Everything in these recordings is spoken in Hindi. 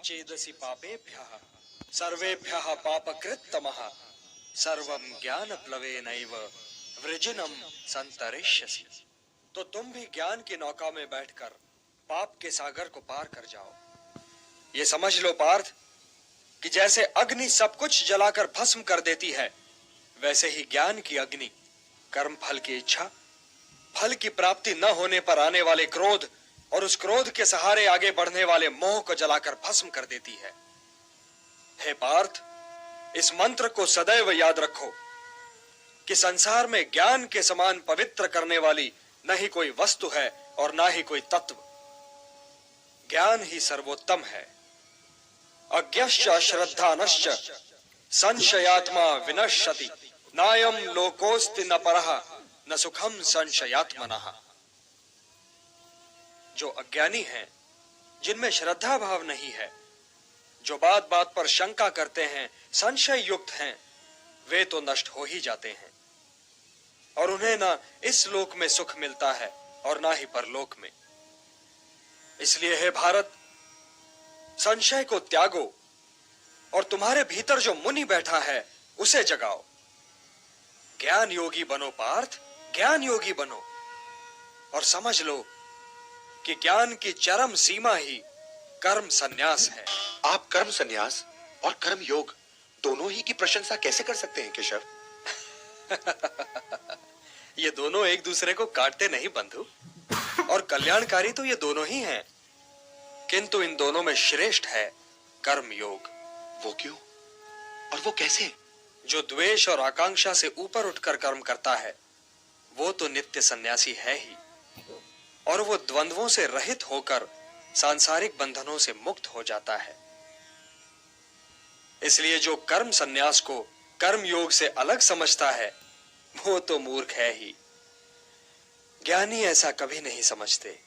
चेदसि पापेभ्यः सर्वेभ्यः पापकृत्तमः सर्वं ज्ञानप्लवेनैव वृजिनं संतरिष्यसि। तो तुम भी ज्ञान की नौका में बैठकर पाप के सागर को पार कर जाओ। ये समझ लो पार्थ कि जैसे अग्नि सब कुछ जलाकर भस्म कर देती है, वैसे ही ज्ञान की अग्नि कर्म फल की इच्छा, फल की प्राप्ति न होने पर आने वाले क्रोध और उस क्रोध के सहारे आगे बढ़ने वाले मोह को जलाकर भस्म कर देती है। हे पार्थ, इस मंत्र को सदैव याद रखो कि संसार में ज्ञान के समान पवित्र करने वाली न ही कोई वस्तु है और न ही कोई तत्व। ज्ञान ही सर्वोत्तम है। अज्ञश्च अश्रद्धानश्च संशयात्मा विनश्यति नायम लोकोस्ति न परः न सुखम संशयात्मनः। जो अज्ञानी हैं, जिनमें श्रद्धा भाव नहीं है, जो बात बात पर शंका करते हैं, संशय युक्त हैं, वे तो नष्ट हो ही जाते हैं और उन्हें ना इस लोक में सुख मिलता है और ना ही परलोक में। इसलिए हे भारत, संशय को त्यागो और तुम्हारे भीतर जो मुनि बैठा है उसे जगाओ। ज्ञान योगी बनो पार्थ, ज्ञान योगी बनो और समझ लो कि ज्ञान की चरम सीमा ही कर्म संन्यास है। आप कर्म संन्यास और कर्म योग दोनों ही की प्रशंसा कैसे कर सकते हैं केशव? ये दोनों एक दूसरे को काटते नहीं बंधु, और कल्याणकारी तो ये दोनों ही हैं, किंतु इन दोनों में श्रेष्ठ है कर्म योग। वो क्यों और वो कैसे? जो द्वेष और आकांक्षा से ऊपर उठकर कर्म करता है वो तो नित्य सन्यासी है ही, और वो द्वंद्वों से रहित होकर सांसारिक बंधनों से मुक्त हो जाता है। इसलिए जो कर्म संन्यास को कर्म योग से अलग समझता है वो तो मूर्ख है ही। ज्ञानी ऐसा कभी नहीं समझते।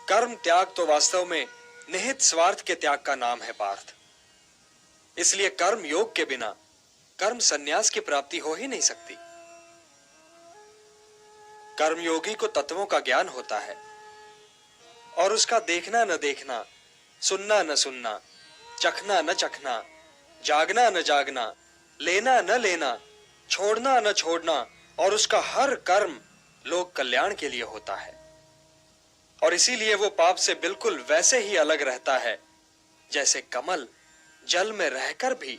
कर्म त्याग तो वास्तव में निहित स्वार्थ के त्याग का नाम है पार्थ। इसलिए कर्म योग के बिना कर्म संन्यास की प्राप्ति हो ही नहीं सकती। कर्मयोगी को तत्वों का ज्ञान होता है और उसका देखना न देखना, सुनना न सुनना, चखना न चखना, जागना न जागना, लेना न लेना, छोड़ना न छोड़ना, और उसका हर कर्म लोक कल्याण के लिए होता है। और इसीलिए वो पाप से बिल्कुल वैसे ही अलग रहता है जैसे कमल जल में रहकर भी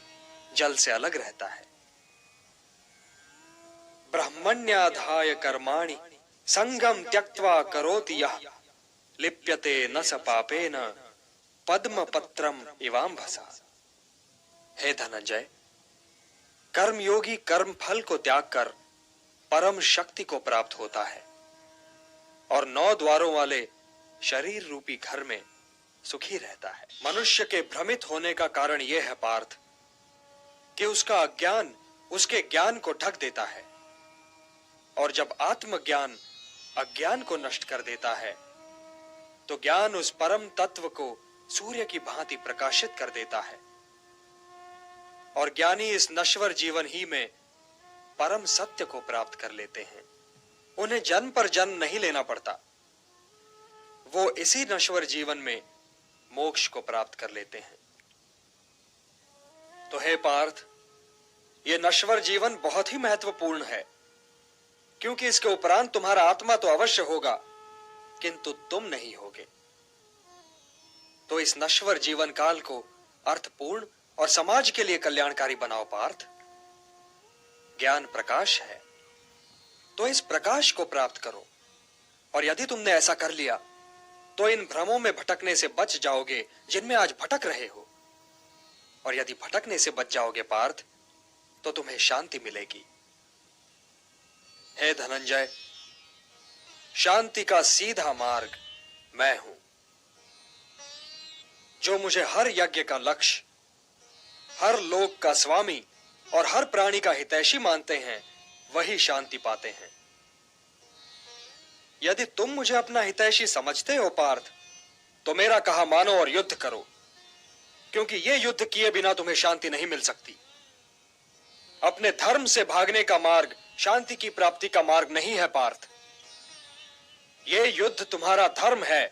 जल से अलग रहता है। ब्रह्मण्याधाय कर्माणि संगम त्यक्त्वा करोति यः लिप्यते न स पापेन पद्म पत्रम इवाम्भसा। हे धनंजय, कर्मयोगी कर्म फल को त्याग कर परम शक्ति को प्राप्त होता है और 9 द्वारों वाले शरीर रूपी घर में सुखी रहता है। मनुष्य के भ्रमित होने का कारण यह है पार्थ कि उसका अज्ञान उसके ज्ञान को ढक देता है, और जब आत्मज्ञान अज्ञान को नष्ट कर देता है तो ज्ञान उस परम तत्व को सूर्य की भांति प्रकाशित कर देता है, और ज्ञानी इस नश्वर जीवन ही में परम सत्य को प्राप्त कर लेते हैं। उन्हें जन्म पर जन्म नहीं लेना पड़ता, वो इसी नश्वर जीवन में मोक्ष को प्राप्त कर लेते हैं। तो हे पार्थ, ये नश्वर जीवन बहुत ही महत्वपूर्ण है, क्योंकि इसके उपरांत तुम्हारा आत्मा तो अवश्य होगा किंतु तुम नहीं होगे। तो इस नश्वर जीवन काल को अर्थपूर्ण और समाज के लिए कल्याणकारी बनाओ पार्थ। ज्ञान प्रकाश है, तो इस प्रकाश को प्राप्त करो, और यदि तुमने ऐसा कर लिया तो इन भ्रमों में भटकने से बच जाओगे जिनमें आज भटक रहे हो, और यदि भटकने से बच जाओगे पार्थ तो तुम्हें शांति मिलेगी। हे धनंजय, शांति का सीधा मार्ग मैं हूं। जो मुझे हर यज्ञ का लक्ष्य, हर लोक का स्वामी और हर प्राणी का हितैषी मानते हैं, वही शांति पाते हैं। यदि तुम मुझे अपना हितैषी समझते हो पार्थ, तो मेरा कहा मानो और युद्ध करो, क्योंकि ये युद्ध किए बिना तुम्हें शांति नहीं मिल सकती। अपने धर्म से भागने का मार्ग शांति की प्राप्ति का मार्ग नहीं है पार्थ। ये युद्ध तुम्हारा धर्म है,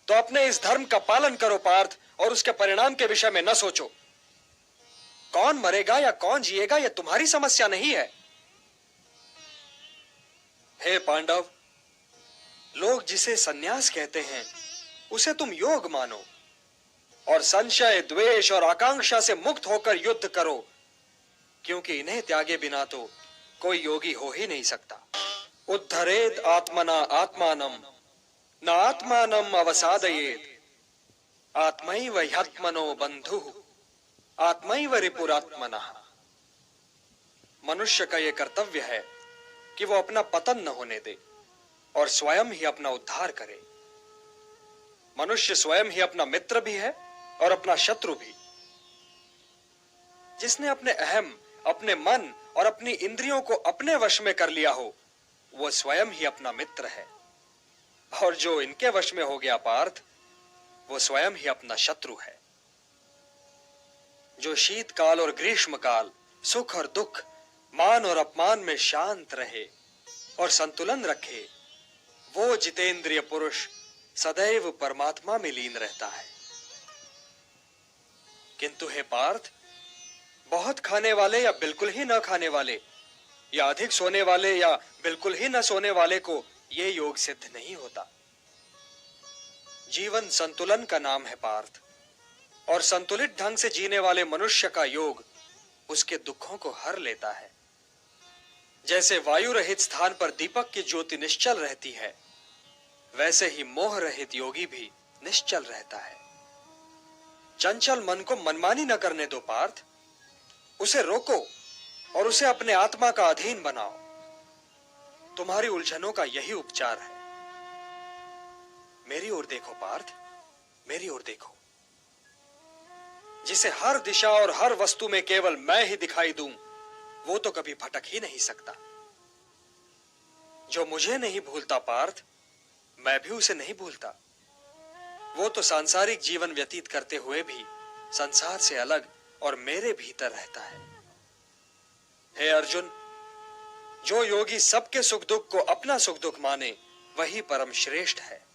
तो अपने इस धर्म का पालन करो पार्थ, और उसके परिणाम के विषय में न सोचो। कौन मरेगा या कौन जिएगा यह तुम्हारी समस्या नहीं है। हे पांडव, लोग जिसे सन्यास कहते हैं उसे तुम योग मानो और संशय, द्वेष और आकांक्षा से मुक्त होकर युद्ध करो, क्योंकि इन्हें त्यागे बिना तो कोई योगी हो ही नहीं सकता। उद्धरेत आत्मना आत्मानम न आत्मानम अवसादयेत आत्मैव ह्यात्मनो बंधुः आत्मैव रिपुरात्मनः। मनुष्य का यह कर्तव्य है कि वो अपना पतन न होने दे और स्वयं ही अपना उद्धार करे। मनुष्य स्वयं ही अपना मित्र भी है और अपना शत्रु भी। जिसने अपने अहम, अपने मन और अपनी इंद्रियों को अपने वश में कर लिया हो, वो स्वयं ही अपना मित्र है, और जो इनके वश में हो गया पार्थ, वो स्वयं ही अपना शत्रु है। जो शीतकाल और ग्रीष्म काल, सुख और दुख, मान और अपमान में शांत रहे और संतुलन रखे, वो जितेंद्रिय पुरुष सदैव परमात्मा में लीन रहता है। किंतु हे पार्थ, बहुत खाने वाले या बिल्कुल ही न खाने वाले, या अधिक सोने वाले या बिल्कुल ही न सोने वाले को ये योग सिद्ध नहीं होता। जीवन संतुलन का नाम है पार्थ, और संतुलित ढंग से जीने वाले मनुष्य का योग उसके दुखों को हर लेता है। जैसे वायु रहित स्थान पर दीपक की ज्योति निश्चल रहती है, वैसे ही मोह रहित योगी भी निश्चल रहता है। चंचल मन को मनमानी न करने दो पार्थ, उसे रोको और उसे अपने आत्मा का अधीन बनाओ। तुम्हारी उलझनों का यही उपचार है। मेरी ओर देखो पार्थ, मेरी ओर देखो। जिसे हर दिशा और हर वस्तु में केवल मैं ही दिखाई दूं, वो तो कभी भटक ही नहीं सकता। जो मुझे नहीं भूलता पार्थ, मैं भी उसे नहीं भूलता। वो तो सांसारिक जीवन व्यतीत करते हुए भी संसार से अलग और मेरे भीतर रहता है। हे अर्जुन, जो योगी सबके सुख दुख को अपना सुख दुख माने, वही परम श्रेष्ठ है।